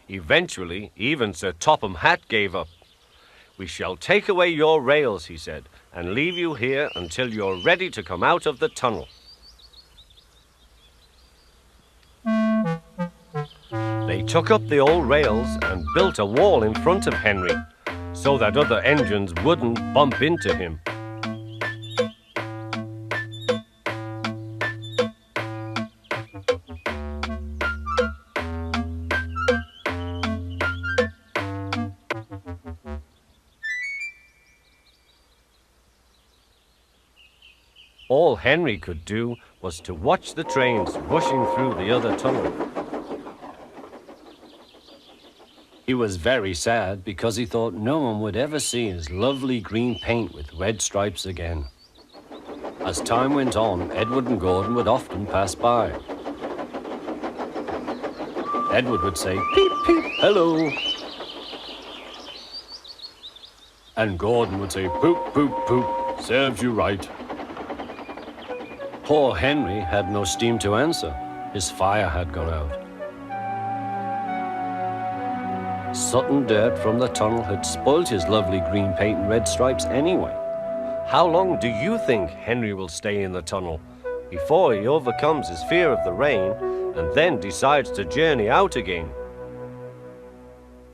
Eventually, even Sir Topham Hatt gave up. "We shall take away your rails," he said, "and leave you here until you're ready to come out of the tunnel." They took up the old rails and built a wall in front of Henry, so that other engines wouldn't bump into him. All Henry could do was to watch the trains rushing through the other tunnel. He was very sad because he thought no one would ever see his lovely green paint with red stripes again. As time went on, Edward and Gordon would often pass by. Edward would say, "Peep, peep, hello." And Gordon would say, "Poop, poop, poop, serves you right." Poor Henry had no steam to answer. His fire had gone out. Sudden dirt from the tunnel had spoilt his lovely green paint and red stripes anyway. How long do you think Henry will stay in the tunnel before he overcomes his fear of the rain and then decides to journey out again?